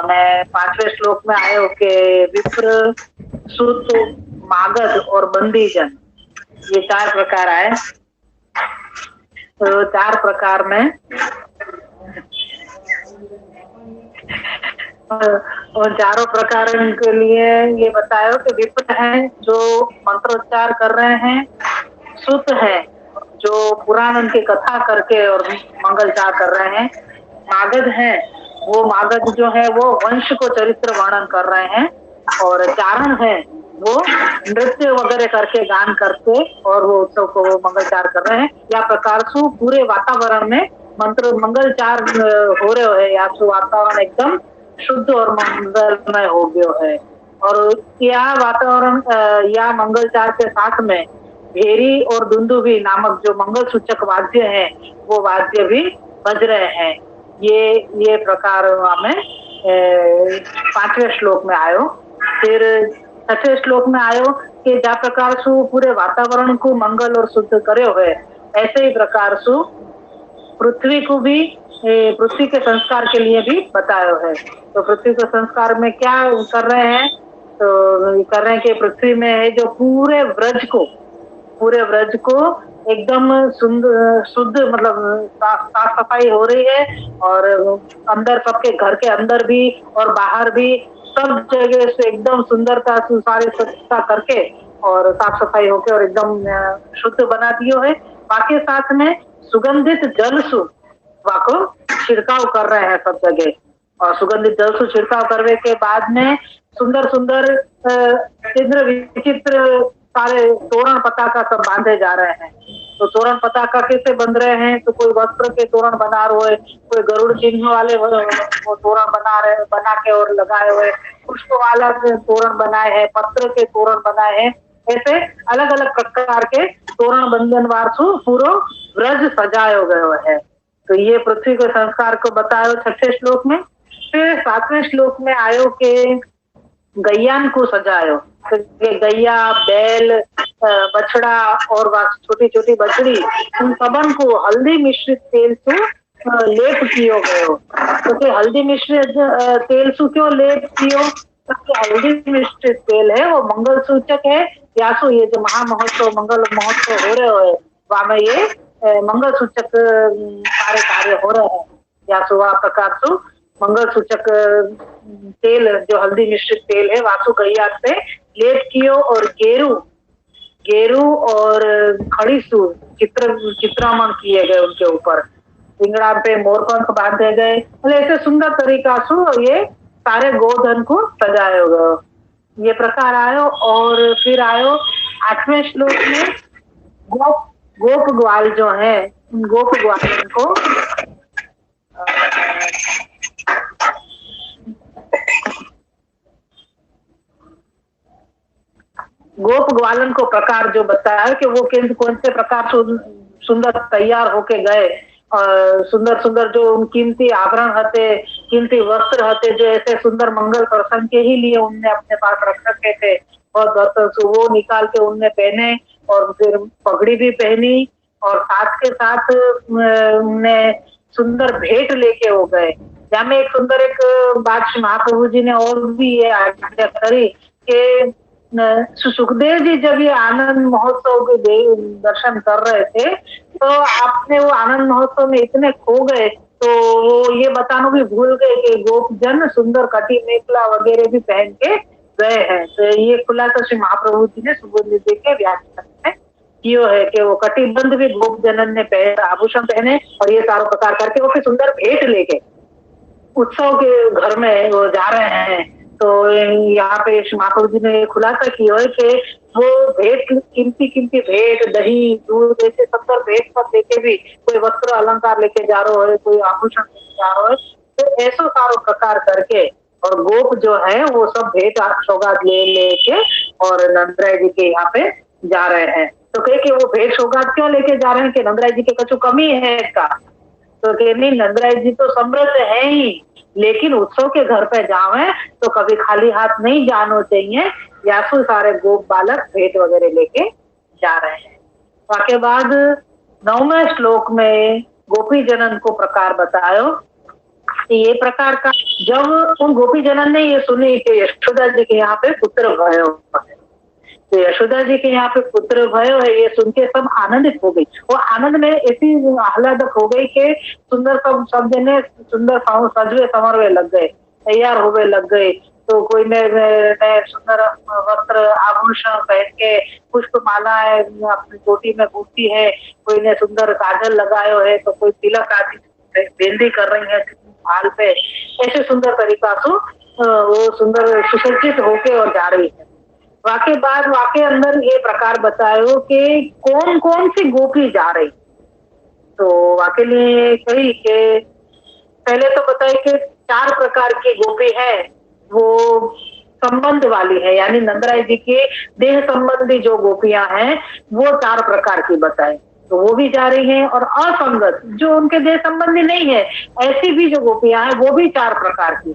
मैं 5वें श्लोक में आयो के विप्र, सूत, मागध और बंदीजन, ये 4 प्रकार आए। तो 4 प्रकार में और चारों प्रकार के लिए ये बतायो कि विप्र है जो मंत्रोच्चार कर रहे हैं, सूत है जो पुराण की कथा करके और मंगलचार कर रहे हैं, मागध है वो मागध जो है वो वंश को चरित्र वर्णन कर रहे हैं, और चारण है वो नृत्य वगैरह करके गान करके और वो उत्सव को मंगलचार कर रहे हैं। या प्रकार से पूरे वातावरण में मंत्र मंगलचार हो रहे है, या वातावरण एकदम शुद्ध और मंगलमय हो गयो है। और यह वातावरण या मंगलचार के साथ में भेरी और दुंदुभी नामक जो मंगल सूचक वाद्य है वो वाद्य भी बज रहे हैं। ये प्रकार में 5वें श्लोक में आयो। फिर 6वें श्लोक में आयो कि जा प्रकार से पूरे वातावरण को मंगल और शुद्ध कर्यो है, ऐसे ही प्रकार से पृथ्वी को भी पृथ्वी के संस्कार के लिए भी बतायो है। तो पृथ्वी के संस्कार में क्या कर रहे हैं, तो कर रहे हैं कि पृथ्वी में है जो पूरे व्रज को एकदम शुद्ध मतलब साफ सफाई हो रही है, और अंदर सबके घर के अंदर भी और बाहर भी सब जगह से एकदम सुंदरता से सारी स्वच्छता करके और साफ सफाई होके और एकदम शुद्ध बना दियो है। बाकी साथ में सुगंधित जल सु वाको छिड़काव कर रहे हैं सब जगह, और सुगंधित जल से छिड़काव करने के बाद में सुंदर सुंदर चित्र विचित्र सारे तोरण पताका सब बांधे जा रहे हैं। तो तोरण पताका कैसे बन रहे हैं, तो कोई वस्त्र के तोरण बना रहे है, कोई गरुड़ चिन्ह वाले वो तोरण बना के और लगाए हुए, पुष्प वाला तोरण बनाए हैं, पत्र के तोरण बनाए हैं, ऐसे अलग अलग प्रकार के तोरण बंधन वारसु पूरा व्रज सजायो गयो है। तो ये पृथ्वी के संस्कार को बतायो 6वें श्लोक में। फिर 7वें श्लोक में आयो के गैयान को सजायो, तो गैया, बैल, बछड़ा और छोटी छोटी बछड़ी, उन सबन को हल्दी मिश्रित तेल से लेप कियो गयो। तो हल्दी मिश्रित तेल से क्यों लेप कियो, तो हल्दी मिश्रित तेल है वो मंगल सूचक है, या सो ये जो महामहोत्सव मंगल महोत्सव हो रहे है वहां में ये मंगल सूचक सारे कार्य हो रहे हैं, या सो वह प्रकार से मंगल सूचक तेल जो हल्दी मिश्रित तेल है वासु गैया से लेप कियो, और गेरू और खड़ीसू चित्रामण किए गए उनके ऊपर, पिंगड़ा पे मोरपंख बांधे गए, मतलब ऐसे सुंदर तरीका से ये सारे गोधन को सजाया गयो। ये प्रकार आयो। और फिर आयो 8वें श्लोक में गोप ग्वाल जो है, गोप ग्वाल को गोप ग्वालन को प्रकार जो बताया कि वो कौन से प्रकार सुंदर तैयार होके गए, सुंदर सुंदर जो कीमती आभरण हते, कीमती वस्त्र हते, जो ऐसे सुंदर मंगल प्रसंग के ही लिए उनने अपने पास रख रखे थे, और वो निकाल के उनने पहने, और फिर पगड़ी भी पहनी, और साथ के साथ उनने सुंदर भेंट लेके हो गए। जहाँ में एक सुंदर एक बात महाप्रभु जी ने और भी ये आज्ञा करी कि सुखदेव जी जब ये आनंद महोत्सव के दर्शन कर रहे थे, तो आपने वो आनंद महोत्सव में इतने खो गए, तो वो ये बताना भी भूल गए कि गोपजन सुंदर कटी मेखला वगैरह भी पहन के गए हैं। तो ये खुलासा श्री महाप्रभु जी ने सुबोध जी के व्याख्यान में कियो है कि वो कटिबंध भी गोपजनन ने आभूषण पहने, और ये सारा प्रकार करके वो फिर सुंदर भेंट लेके उत्सव के घर में वो जा रहे हैं। तो यहाँ पे महाप्रभु जी ने खुलासा किया है कि वो भेंट कीमती भेंट, दही, दूध, ऐसे सब भेंट पर लेके भी कोई वस्त्र अलंकार लेके जा रहा है, कोई आभूषण लेके जा रहा है, तो ऐसा सारो प्रकार करके और गोप जो है वो सब भेंट सौगात ले लेके और नंदराय जी के यहाँ पे जा रहे हैं। तो कहे कि वो भेंट सौगात क्यों लेके जा रहे हैं कि नंदराय जी के कछु कमी है इसका, तो कहे नहीं, नंदराय जी तो समृद्ध है ही, लेकिन उत्सव के घर पे जावे तो कभी खाली हाथ नहीं जाना चाहिए, या फिर सारे गोप बालक भेंट वगैरह लेके जा रहे हैं। उसके बाद 9वें श्लोक में गोपी जनन को प्रकार बतायो ये प्रकार का जब उन गोपी जनन ने ये सुनी कि यशोदा जी के यहाँ पे पुत्र भयो है, तो यशोदा जी के यहाँ पे पुत्र भयो है, ये सुन के सब आनंदित हो गई। वो आनंद में ऐसी आह्लादक हो गई कि सुंदर सब जने सुंदर सजवे संवरवे लग गए, तैयार होवे लग गए। तो कोई ने सुंदर वस्त्र आभूषण पहन के पुष्प मालाएं अपनी चोटी में गूंथी है, कोई ने सुंदर काजल लगायो है, तो कोई तिलक आदि बेंदी कर रही है भाल पे, ऐसे सुंदर तरीका से वो सुंदर सुसज्जित होके और जा रही है। वाके बाद वाके अंदर ये प्रकार बतायो कि कौन कौन सी गोपी जा रही। तो वाके लिए कही कि पहले तो बताए कि 4 प्रकार की गोपी है, वो संबंध वाली है, यानी नंदराय जी के देह संबंधी जो गोपियां हैं वो 4 प्रकार की बताए, तो वो भी जा रही हैं। और असंगत जो उनके देह संबंधी नहीं है ऐसी भी जो गोपियां हैं वो भी 4 प्रकार की,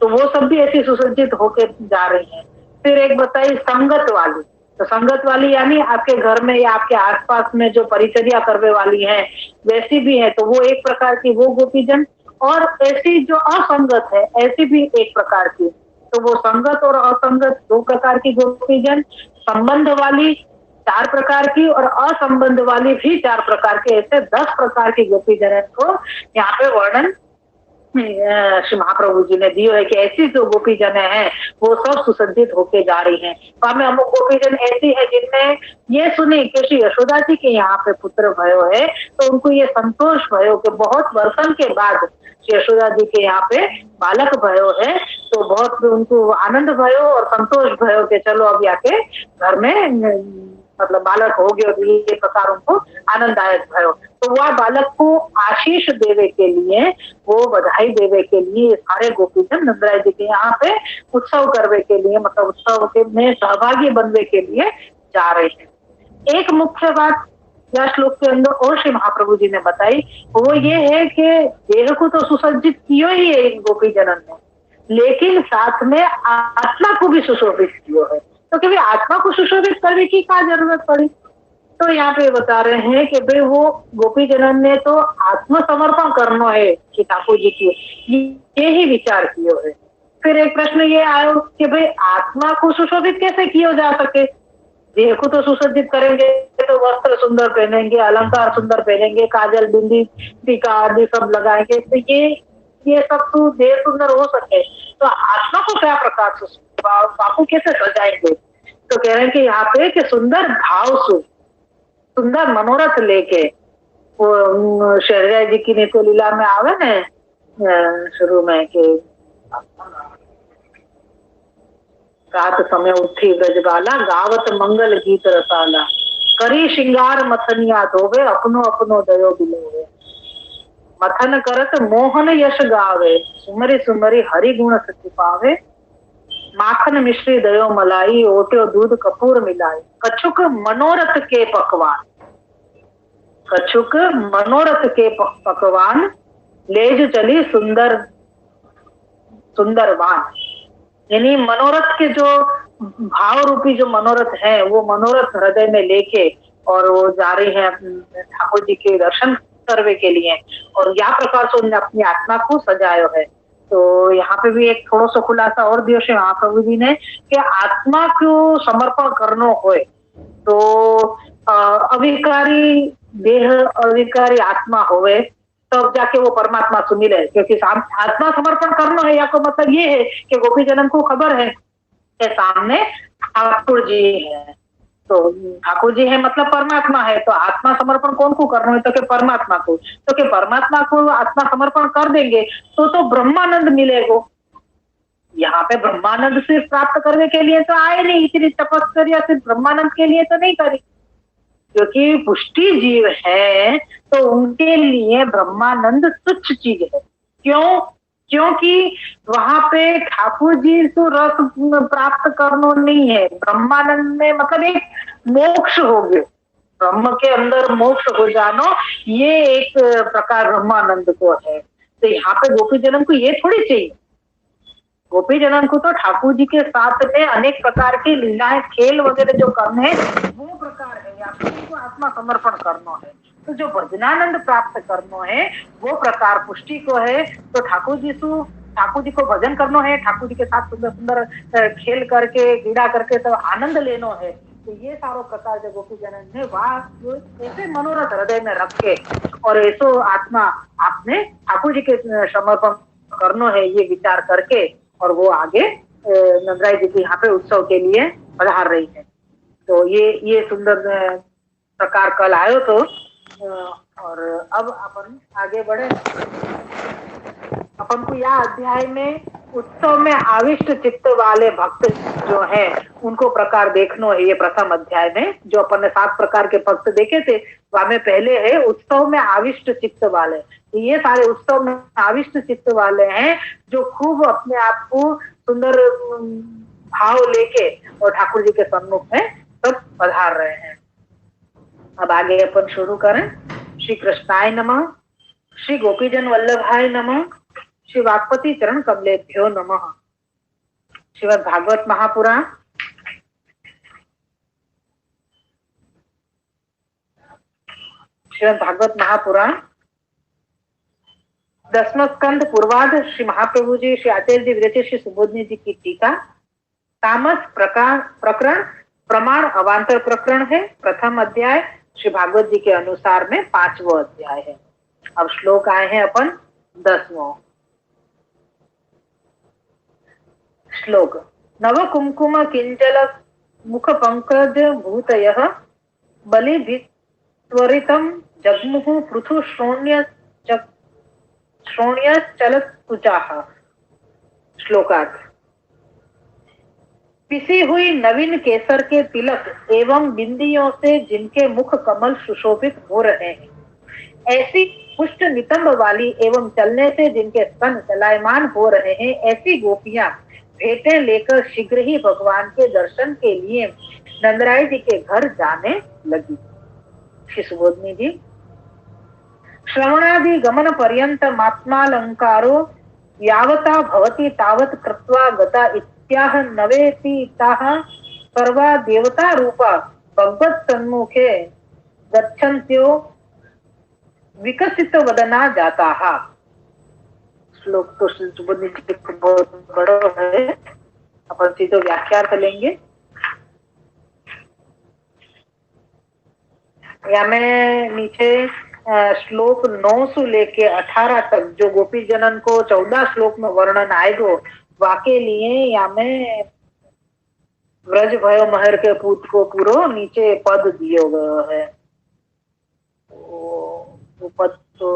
तो वो सब भी ऐसी सुसज्जित होके जा रही हैं। फिर एक बताई संगत वाली, तो संगत वाली यानी आपके घर में या आपके आसपास में जो परिचर्या करने वाली है वैसी भी है, तो वो एक प्रकार की वो गोपीजन। और ऐसी जो असंगत है ऐसी भी एक प्रकार की, तो वो संगत और असंगत 2 प्रकार की गोपीजन, संबंध वाली 4 प्रकार की और असंबंध वाली भी 4 प्रकार के, ऐसे 10 प्रकार की गोपीजन को यहाँ पे वर्णन श्री महाप्रभु जी ने दियो है कि ऐसी जो गोपी जन है वो सब सुसज्जित होके जा रही हैं। तो हमें अमुक गोपी जन ऐसी है जिनने ये सुनी कि श्री यशोदा जी के यहाँ पे पुत्र भयो है, तो उनको ये संतोष भयो कि बहुत वर्षन के बाद श्री यशोदा जी के यहाँ पे बालक भयो है, तो बहुत उनको आनंद भयो और संतोष भयो कि चलो अब आके घर में मतलब बालक हो गए, और ये प्रकार उनको आनंददायक भयो। तो वह बालक को आशीष देवे के लिए, वो बधाई देवे के लिए सारे गोपीजन नंदराय जी के यहाँ पे उत्सव करवे के लिए, मतलब उत्सव के में सहभागी बनने के लिए जा रहे हैं। एक मुख्य बात या श्लोक के अंदर और श्री महाप्रभु जी ने बताई, वो ये है कि देह को तो सुसज्जित कियो ही है इन गोपी जनन ने, लेकिन साथ में आत्मा को भी सुशोभित किया है। तो कभी आत्मा को सुशोभित करने की क्या जरूरत पड़ी? तो यहाँ पे बता रहे हैं कि भाई वो गोपी जनन ने तो आत्मसमर्पण करना है कि ठाकुर जी की, ये ही विचार किया है। फिर एक प्रश्न ये आयो कि भाई आत्मा को सुशोभित कैसे किया जा सके? देह को तो सुसज्जित करेंगे तो वस्त्र सुंदर पहनेंगे, अलंकार सुंदर पहनेंगे, काजल बिंदी टीका आदि सब लगाएंगे, तो ये सब तो देह सुंदर हो सके, तो आत्मा को क्या प्रकार से बापू कैसे सजाएंगे? तो कह रहे हैं कि यहाँ पे कि सुंदर भाव से, सुंदर मनोरथ लेके, वो शहरजय जी की नित्य लीला में आवे न शुरू में कि रात समय उठी ब्रजबाला, गावत मंगल गीत रसाला, करी श्रृंगार मथनिया धोवे, अपनो अपनो दयो बिलोवे, मथन करत मोहन यश गावे, सुमरी सुमरी हरि गुण सच पावे, माखन मिश्री दयो मलाई, ओट्यो दूध कपूर मिलाई, कछुक मनोरथ के पकवान, कछुक मनोरथ के पकवान, लेज चली सुंदर सुंदरवान। यानी मनोरथ के जो भाव रूपी जो मनोरथ है वो मनोरथ हृदय में लेके और वो जा रही है ठाकुर जी के दर्शन करने के लिए, और यह प्रकार से उन्होंने अपनी आत्मा को सजायो है। तो यहाँ पे भी एक थोड़ा सा खुलासा और दियो श्री महाप्रभु जी ने कि आत्मा को समर्पण करनो होए तो अविकारी देह अविकारी आत्मा होवे तब जाके वो परमात्मा से मिले, क्योंकि आत्मा समर्पण करना है या को मतलब ये है कि गोपी जनन को खबर है कि सामने ठाकुर जी है, तो ठाकुर जी है मतलब परमात्मा है, तो आत्मा समर्पण कौन को करना है? तो कि परमात्मा को, तो कि परमात्मा को आत्मा समर्पण कर देंगे तो ब्रह्मानंद मिलेगा। यहाँ पे ब्रह्मानंद सिर्फ प्राप्त करने के लिए तो आए नहीं, इतनी तपस्या सिर्फ ब्रह्मानंद के लिए तो नहीं करी, क्योंकि पुष्टि जीव है तो उनके लिए ब्रह्मानंद तुच्छ चीज है। क्यों? क्योंकि वहां पे ठाकुर जी तो रस प्राप्त करना नहीं है, ब्रह्मानंद में मतलब एक मोक्ष हो गए, ब्रह्म के अंदर मोक्ष हो जानो, ये एक प्रकार ब्रह्मानंद को है। तो यहाँ पे गोपी जनन को ये थोड़ी चाहिए, गोपी जनन को तो ठाकुर जी के साथ में अनेक प्रकार की लीलाएं खेल वगैरह जो करने हैं वो प्रकार है, या तो आत्मा समर्पण करना है। तो जो भजनानंद प्राप्त करनो है वो प्रकार पुष्टि को है। तो ठाकुर जी को भजन करनो है, ठाकुर जी के साथ सुंदर सुंदर खेल करके क्रीड़ा करके तो आनंद लेनो है। तो ये सारो प्रकार जो गोपी जनन ने वाह ऐसे मनोरथ हृदय में रख के और ऐसो आत्मा आपने ठाकुर जी के समर्पण करनो है, ये विचार करके और वो आगे नंदराय जी के यहाँ पे उत्सव के लिए पधार रही है। तो ये सुंदर प्रकार कल आयो तो और अब अपन आगे बढ़े। अपन को यह अध्याय में उत्सव में आविष्ट चित्त वाले भक्त जो है उनको प्रकार देखनो है। ये प्रथम अध्याय में जो अपन ने 7 प्रकार के भक्त देखे थे वह पहले है उत्सव में आविष्ट चित्त वाले। तो ये सारे उत्सव में आविष्ट चित्त वाले हैं जो खूब अपने आप को सुंदर भाव लेके और ठाकुर जी के सम्मुख में सब पधार रहे हैं। अब आगे अपन शुरू करें। श्री कृष्णाय नमः, श्री गोपीजन वल्लभाय नमः, श्री वाक्पति चरण कमलेभ्यो नमः। श्रीमद् भागवत महापुराण महापुराण 10वां स्कंद पूर्वाध श्री महाप्रभु जी, श्री आचार्य जी विरचित श्री सुबोधनी जी की टीका। तामस प्रकरण प्रमाण अवान्तर प्रकरण है। प्रथम अध्याय श्री भागवत जी के अनुसार में 5वां अध्याय है। अब श्लोक आए हैं अपन 10वां श्लोक। नव कुमकुम किंचल मुख पंकज भूतयः बलिभित्वरितं जग्मुः पृथु श्रोण्यश्चलत्कुचाः। श्लोकार्थ। पिसी हुई नवीन केसर के तिलक एवं बिंदियों से जिनके मुख कमल सुशोभित हो रहे हैं, ऐसी पुष्ट नितंब वाली एवं चलने से जिनके स्तन चलायमान हो रहे हैं, ऐसी गोपियां भेंटें लेकर शीघ्र ही भगवान के दर्शन के लिए नंदराय जी के घर जाने लगी। श्री सुबोधनी जी। श्रवणादि गमन पर्यंत मात्मालंकारो यावता भवति तावत कृत्वा गता इत्याह नवेति ताः सर्वा देवता रूपा भगवत सन्मुखे गच्छन्त्यो विकसित वदना जाता। श्लोक तो सुबोधनी जी बहुत बड़ा है, अपन सीधे व्याख्यार्थ लेंगे। या मैं नीचे श्लोक 9 से लेके 18 तक जो गोपी जनन को 14 श्लोक में वर्णन आएगो वाके लिए या मैं व्रज भयो महर के पूत को पूरो नीचे पद दियो गयो है। वो पद तो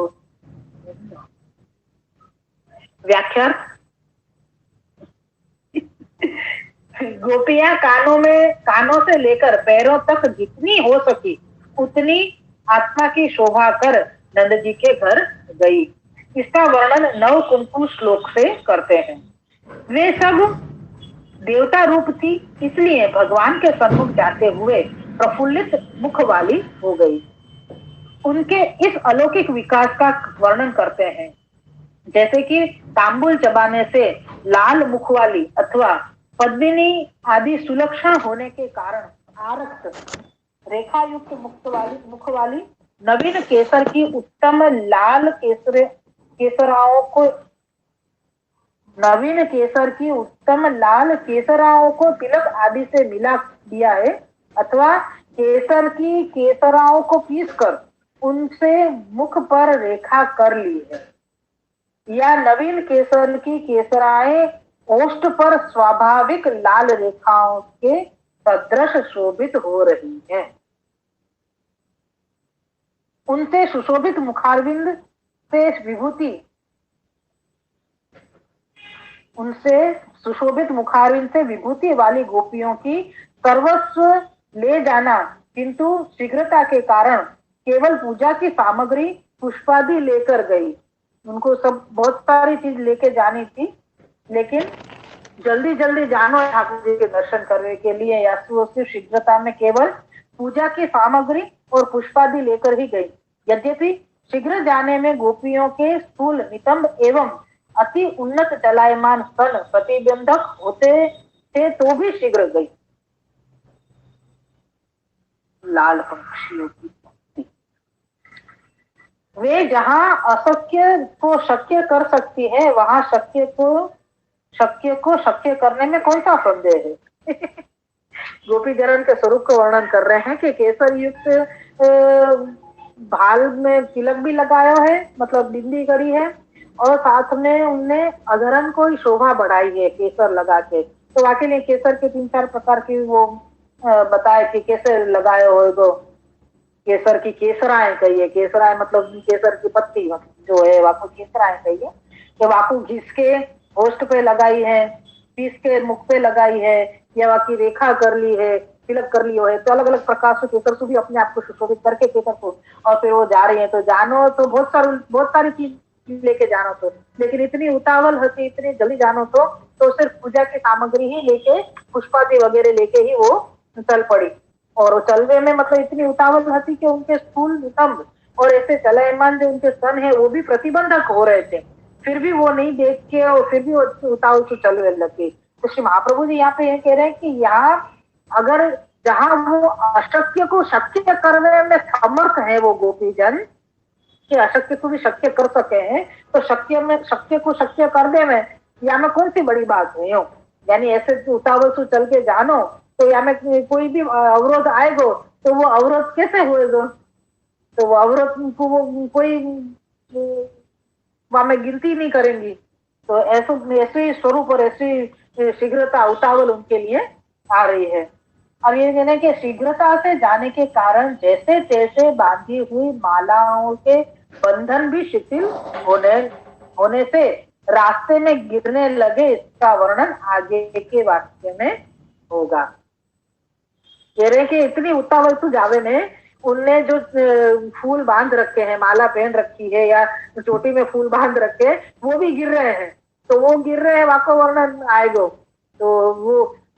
व्याख्यार्थ। गोपियां कानों से लेकर पैरों तक जितनी हो सकी उतनी आत्मा की शोभा कर नंद जी के घर गई। इसका वर्णन 9 कुमकुम श्लोक से करते हैं। वे सब देवता रूप थी, इसलिए भगवान के सन्मुख जाते हुए प्रफुल्लित मुख वाली हो गई। उनके इस अलौकिक विकास का वर्णन करते हैं, जैसे कि तांबुल चबाने से लाल मुख वाली अथवा पद्मिनी आदि सुलक्षण होने के कारण आरक्त रेखा युक्त मुख वाली नवीन केसर की उत्तम लाल केसराओं को तिलक आदि से मिला दिया है, अथवा केसर की केसराओं को पीसकर उनसे मुख पर रेखा कर ली है, या नवीन केसर की केसराएं ओष्ठ पर स्वाभाविक लाल रेखाओं के सदृश शोभित हो रही है। उनसे सुशोभित मुखारविंद से विभूति वाली गोपियों की सर्वस्व ले जाना, किंतु शीघ्रता के कारण केवल पूजा की सामग्री पुष्पादि लेकर गई। उनको सब बहुत सारी चीज लेके जानी थी, लेकिन जल्दी जल्दी जानो ठाकुर जी के दर्शन करने के लिए या शीघ्रता में केवल पूजा की सामग्री और पुष्पादि लेकर ही गई। यद्यपि शीघ्र जाने में गोपियों के स्थूल नितंब एवं अति उन्नत चलायमान स्तन प्रतिबंधक होते थे, तो भी शीघ्र गई। लाल पंक्षियों की वे जहाँ असत्य को शक्य कर सकती है वहां शक्य को शक्य करने में कौन सा संदेह है। गोपी जरन के स्वरूप को वर्णन कर रहे हैं कि केसर युक्त भाल में तिलक भी लगाया है, मतलब बिंदी करी है, और साथ में उनने अधरन को ही शोभा बढ़ाई है केसर लगा के। तो वाकई में केसर के 3-4 प्रकार की वो बताए कि कैसे लगाए हो, तो केसर की केसराएं कहिए, केसराएं मतलब केसर की पत्ती जो है वाकू केसराएं कहिए, कि वाकू घिस के होस्ट पे लगाई है, पीस के मुख पे लगाई है, या वाकी रेखा कर ली है, तिलक कर ली है, तो अलग अलग प्रकार से केसर से भी अपने आप को सुशोभित करके केसर को, और फिर वो जा रही है। तो जानो तो बहुत सारी चीज लेके जानो तो, लेकिन इतनी उतावल हती, इतनी जल्दी जानो तो सिर्फ पूजा की सामग्री ही लेके, पुष्पादि वगैरह लेके ही वो चल पड़ी। और चलवे में मतलब इतनी उतावल हती कि उनके स्थूल नितंब और ऐसे चलायमान जो उनके स्तन है वो भी प्रतिबंधक हो रहे थे, फिर भी वो नहीं देख के और फिर भी वो उतावल से चलने लगे। तो श्री महाप्रभु जी यहाँ पे ये कह रहे हैं कि यहाँ अगर जहां वो अशक्य को शक्य करने में समर्थ है वो गोपी जन, कि अशक्य को भी शक्य कर सके हैं, तो शक्य को शक्य कर दे में या में कौन सी बड़ी बात है। यूं यानी ऐसे उतावल से चल के जानो तो या में कोई भी अवरोध आएगो तो वो अवरोध कैसे होएगा, तो वो अवरोध को वो कोई वहां में गिनती नहीं करेंगी। तो ऐसे स्वरूप और ऐसी शीघ्रता उतावल उनके लिए आ रही है। अब ये कहने के शीघ्रता से जाने के कारण जैसे तैसे बांधी हुई मालाओं के बंधन भी शिथिल होने होने से रास्ते में गिरने लगे, इसका वर्णन आगे के वाक्य में होगा। कह रहे कि इतनी उतावल तू जावे में उनने जो फूल बांध रखे हैं, माला पहन रखी है या चोटी में फूल बांध रखे, वो भी गिर रहे हैं, तो वो गिर रहे हैं वाको वर्णन आएगो, तो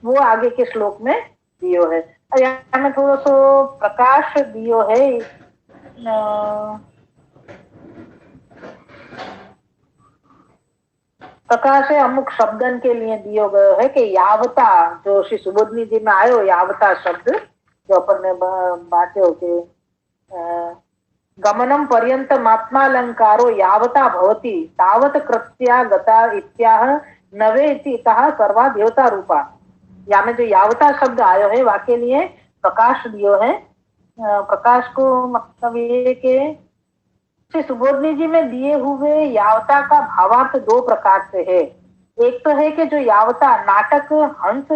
वो आगे के श्लोक में दियो है। यहाँ में थोड़ा सो प्रकाश दियो है, प्रकाश है अमुक शब्दन के लिए दियो गयो है कि यावता, जो श्री सुबोधनी जी में आयो यावता शब्द जो अपन ने बांटे के गमनम पर्यंत आत्मालंकारो यावता भवति तावत कृत्या गता इत्याह नवे इतितः सर्वा देवता रूपा। यहाँ में जो यावता शब्द आयो है वाके लिए प्रकाश दियो है। प्रकाश को मतलब ये कि श्री सुबोधनी जी में दिए हुए यावता का भावार्थ 2 प्रकार से है। एक तो है कि जो यावता नाटक हंस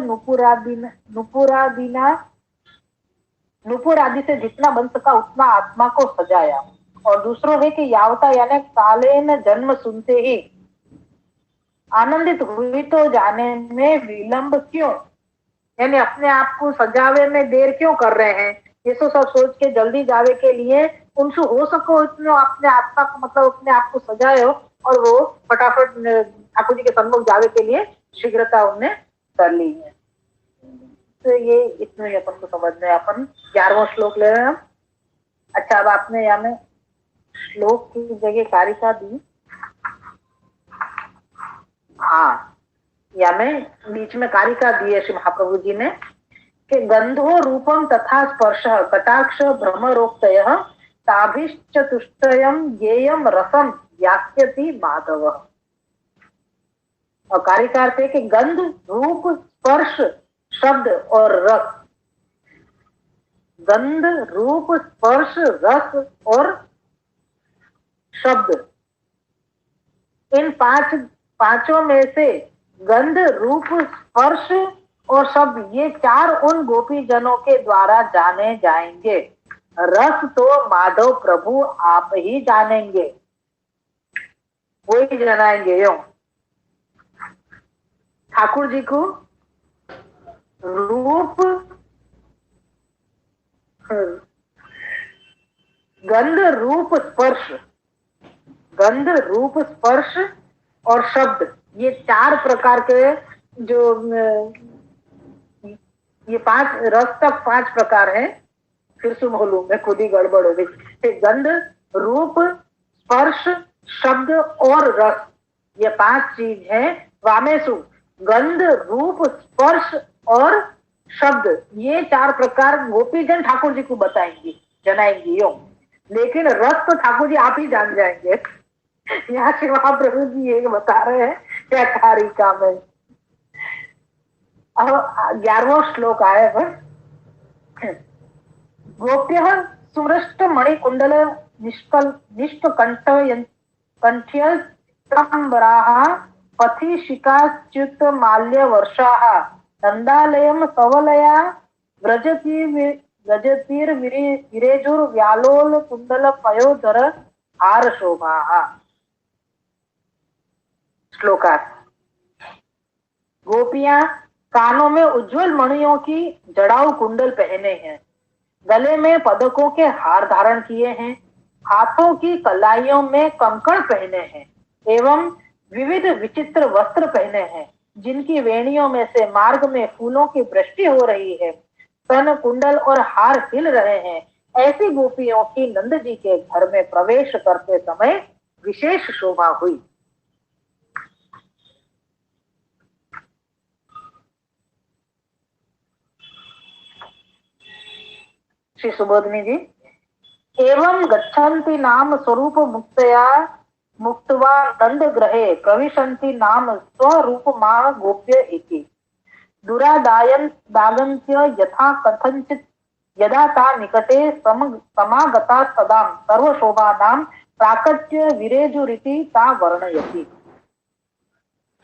नुपुर आदि से जितना बन सका उतना आत्मा को सजाया, और दूसरो है कि यावता यानी कालेन जन्म सुनते ही आनंदित हुई तो जाने में विलंब क्यों, यानी अपने आप को सजावे में देर क्यों कर रहे हैं, ये तो सब सोच के जल्दी जावे के लिए उनसे हो सको इतने अपने आत्मा को मतलब अपने आप को सजाए हो, और वो फटाफट ठाकुर जी के सम्मुख जावे के लिए शीघ्रता उन्हें कर ली है। तो ये इतने अपन को समझना है। अपन 11वां श्लोक ले रहे हैं हम। अच्छा, अब आपने यहाँ में श्लोक की जगह कारिका दी, हाँ या में बीच में कारिका दी है श्री महाप्रभु जी ने कि गंधो रूपम तथा स्पर्श कटाक्ष भ्रमरोक्तयः ताभिश्चतुष्टयम ज्ञेयम रसम व्याख्यति माधव। और कारिका अर्थ है कि गंध रूप स्पर्श शब्द और रस, गंध रूप स्पर्श रस और शब्द, इन पांचों में से गंध रूप स्पर्श और शब्द ये 4 उन गोपी जनों के द्वारा जाने जाएंगे, रस तो माधव प्रभु आप ही जानेंगे, वो ही जनाएंगे। यो ठाकुर जी को रूप गंध रूप स्पर्श और शब्द, ये 4 प्रकार के जो ये 5 रस तक 5 प्रकार है। फिर से बोलूं मैं खुद ही गड़बड़ हो गई। गंध रूप स्पर्श शब्द और रस, ये 5 चीज है। वामेशु गंध रूप स्पर्श और शब्द, ये 4 प्रकार गोपीजन ठाकुर जी को बताएंगी, जनाएंगी। यो लेकिन रस तो ठाकुर जी आप ही जान जाएंगे। यहाँ से महाप्रभु जी ये बता रहे हैं क्या कारिका में। अब 11वां श्लोक आए पर गोप्य सुमृष्ट मणिकुंडल निष्कल निष्कंठ कंठ्य पथि शिकाच्युत माल्य वर्षाः नंदालयम सवलया व्रजति व्रजतीर विरेजुर व्यालोल कुंडल पयोधर हार शोभाः। श्लोकार्थ। गोपियां कानों में उज्जवल मणियों की जड़ाऊ कुंडल पहने हैं, गले में पदकों के हार धारण किए हैं, हाथों की कलाइयों में कंकड़ पहने हैं एवं विविध विचित्र वस्त्र पहने हैं, जिनकी वेणियों में से मार्ग में फूलों की वृष्टि हो रही है, स्तन कुंडल और हार हिल रहे हैं। ऐसी गोपियों की नंद जी के घर में प्रवेश करते समय विशेष शोभा हुई। श्री सुबोधनी जी। एवं गच्छन्ति नाम स्वरूप मुक्तया मुक्त्वा नंद ग्रहे प्रविशन्ति नाम स्वरूप मा गोप्य इति दुरादायन दागन्त्य यथा कथंचित यदा ता निकटे समागता सदा सर्वशोभा नाम प्राकट्य विरेजुरिति ता वर्णयति।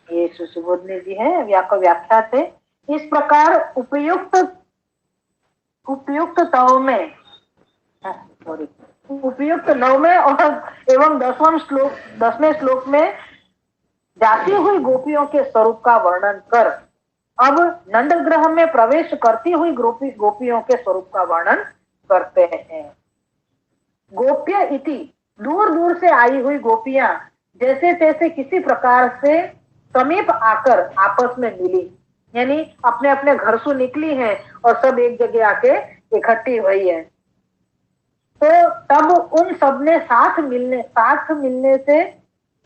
ये सुबोधनी जी है व्याख्या से। इस प्रकार उपयुक्त तव में उपयुक्त 9वें और एवं 10वें श्लोक में जाती हुई गोपियों के स्वरूप का वर्णन कर अब नंद ग्रह में प्रवेश करती हुई गोपियों के स्वरूप का वर्णन करते हैं। गोप्य इति दूर दूर से आई हुई गोपियां जैसे तैसे किसी प्रकार से समीप आकर आपस में मिली, यानी अपने अपने घर से निकली हैं और सब एक जगह आके इकट्ठी हुई है। तो तब उन सबने साथ मिलने से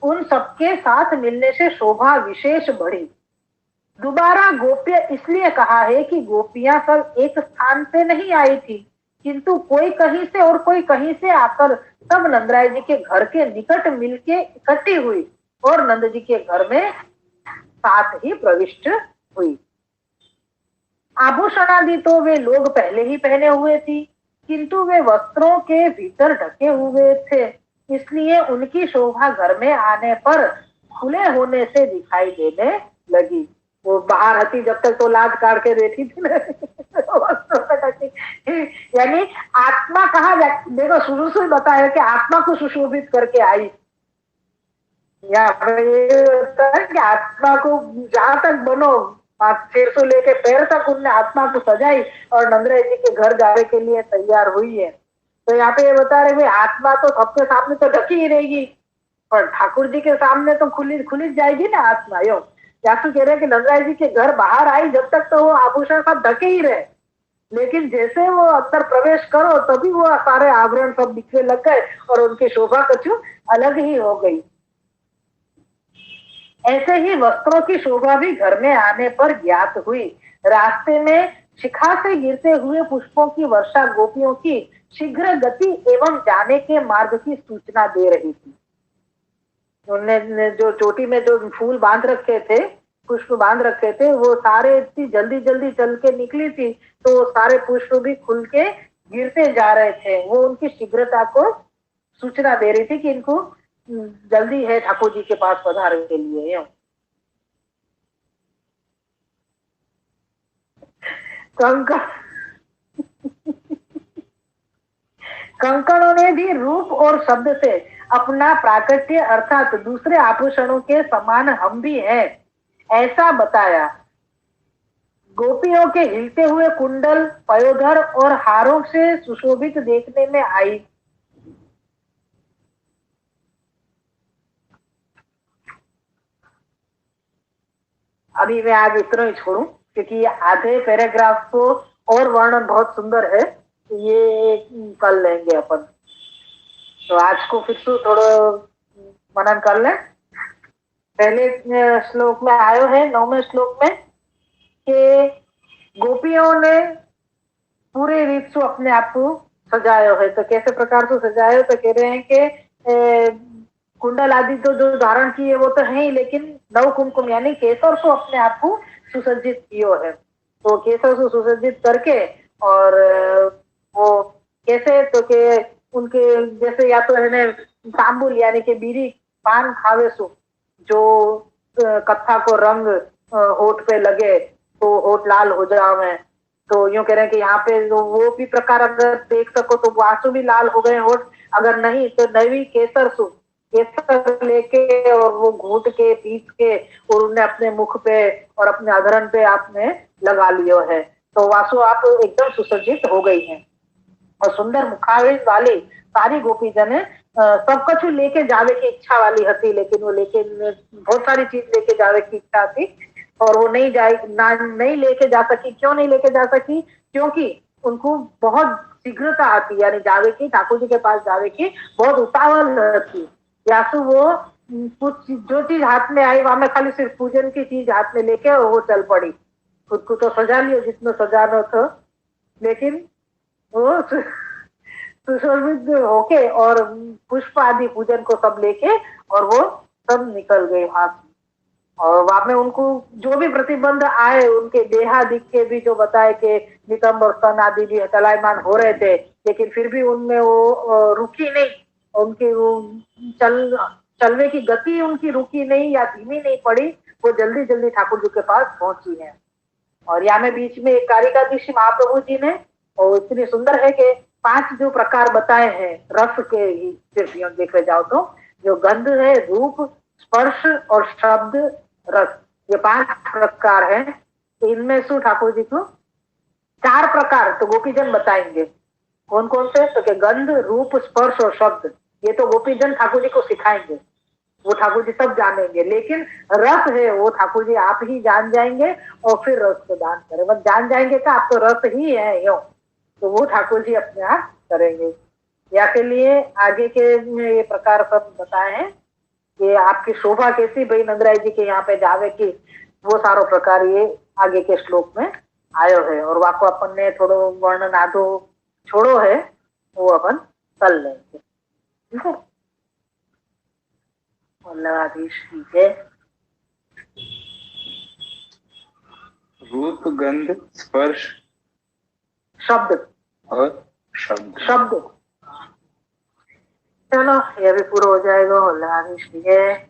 उन सबके साथ मिलने से शोभा विशेष बढ़ी। दोबारा गोप्य इसलिए कहा है कि गोपियां सब एक स्थान से नहीं आई थी, किंतु कोई कहीं से और कोई कहीं से आकर सब नंदराय जी के घर के निकट मिलके इकट्ठी हुई और नंद जी के घर में साथ ही प्रविष्ट हुई। आभूषण आदि तो वे लोग पहले ही पहने हुए थी, किंतु वे वस्त्रों के भीतर ढके हुए थे, इसलिए उनकी शोभा घर में आने पर खुले होने से दिखाई देने लगी। वो बाहर हती जब तक तो लाज काट के बैठी थी ना यानी आत्मा कहा देखो शुरू से बताया कि आत्मा को सुशोभित करके आई। या ये होता है कि आत्मा को जहां तक बनो सिर से लेके पैर तक उनने आत्मा को सजाई और नंदराय जी के घर जाने के लिए तैयार हुई है। तो यहाँ पे ये बता रहे भाई आत्मा तो सबके सामने तो ढकी ही रहेगी, पर ठाकुर जी के सामने तो खुली जाएगी ना आत्मा। यो या तो कह रहे कि नंदराय जी के घर बाहर आई जब तक तो वो आभूषण सब ढके ही रहे, लेकिन जैसे वो अंदर प्रवेश करो तभी वो सारे आभरण सब दिखने लग गए और उनकी शोभा कुछ अलग ही हो गई। ऐसे ही वस्त्रों की शोभा भी घर में आने पर ज्ञात हुई। रास्ते में शिखा से गिरते हुए पुष्पों की वर्षा गोपियों की शीघ्र गति एवं जाने के मार्ग की सूचना दे रही थी। उन्होंने जो चोटी में जो फूल बांध रखे थे, पुष्प बांध रखे थे, वो सारे इतनी जल्दी जल्दी चल के निकली थी, तो वो सारे पुष्प भी खुल के गिरते जा रहे थे। वो उनकी शीघ्रता को सूचना दे रही थी कि इनको जल्दी है ठाकुर जी के पास पधारने के लिए। कंकणों ने भी रूप और शब्द से अपना प्राकट्य अर्थात दूसरे आभूषणों के समान हम भी हैं ऐसा बताया। गोपियों के हिलते हुए कुंडल पयोधर और हारों से सुशोभित देखने में आई। अभी मैं आज इतना ही छोड़ू क्योंकि आधे पैराग्राफ को और वर्णन बहुत सुंदर है, ये कर लेंगे अपन। तो आज को फिर से थोड़ा मनन कर ले। पहले श्लोक में आयो है 9वें श्लोक में कि गोपियों ने पूरे रीत से अपने आप को सजायो है। तो कैसे प्रकार से सजायो, तो कह रहे हैं कि कुंडल आदि तो जो धारण किए वो तो है ही, लेकिन नव कुमकुम यानी केसर से अपने आप को सुसज्जित कियो है। तो केसर से सुसज्जित करके और वो कैसे, तो के उनके जैसे या तो है तांबुल यानी कि बीड़ी पान खावे सु जो कत्था को रंग होठ पे लगे तो होठ लाल हो जावे। तो यूं कह रहे हैं कि यहाँ पे वो भी प्रकार अगर देख सको तो आंसू भी लाल हो गए होठ, अगर नहीं तो नवी केसर सु केसर लेके और वो घूट के पीस के और उन्हें अपने मुख पे और अपने अधरन पे आपने लगा लियो है। तो वासु आप एकदम सुसज्जित हो गई हैं और सुंदर मुखावेश वाली सारी गोपी जने सब कुछ लेके जावे की इच्छा वाली हती, लेकिन वो लेके बहुत सारी चीज लेके जावे की इच्छा थी और वो नहीं जाए ना, नहीं लेके जा सकी। क्यों नहीं लेके जा सकी? क्योंकि उनको बहुत शीघ्रता आती, यानी जावे की, ठाकुर जी के पास जावे की बहुत उतावल थी। या तो वो कुछ जो चीज हाथ में आई वहां में खाली सिर्फ पूजन की चीज हाथ में लेके और वो चल पड़ी। खुद को तो सजा लियो जितना सजाना था, लेकिन वो सुशोभित होके और पुष्प आदि पूजन को सब लेके और वो सब निकल गए वहां से। और वहां में उनको जो भी प्रतिबंध आए, उनके देहादिक के भी जो बताए कि नितंब और स्तन आदि भी चलायमान हो रहे थे, लेकिन फिर भी उनमें वो रुकी नहीं। उनकी वो चलने की गति उनकी रुकी नहीं या धीमी नहीं पड़ी, वो जल्दी जल्दी ठाकुर जी के पास पहुंची है। और यहाँ में बीच में एक कारिकाधीश महाप्रभु जी ने, और इतनी सुंदर है कि 5 जो प्रकार बताए हैं रस के ही, सिर्फ देखे जाओ तो जो गंध है, रूप, स्पर्श और शब्द, रस, ये 5 प्रकार है। तो इनमें से ठाकुर जी को 4 प्रकार तो गोपीजन बताएंगे। कौन कौन से? तो कि गंध, रूप, स्पर्श और शब्द, ये तो गोपीजन ठाकुर जी को सिखाएंगे, वो ठाकुर जी सब जानेंगे। लेकिन रस है वो ठाकुर जी आप ही जान जाएंगे और फिर रस को दान करें। बस जान जाएंगे का आप तो रस ही है यो, तो वो ठाकुर जी अपने आप करेंगे। या के लिए आगे के ये प्रकार सब बताए हैं कि आपकी शोभा कैसी भाई नंदराय जी के यहाँ पे जावे की, वो सारो प्रकार ये आगे के श्लोक में आयो है। और वाको अपन ने थोड़ो वर्णन आधो छोड़ो है, वो अपन कर लेंगे। ठीक है, वल्लभाधीश की जय। रूप, गंध, स्पर्श, शब्द और शब्द। चलो ये भी पूरा हो जाएगा। वल्लभाधीश की जय।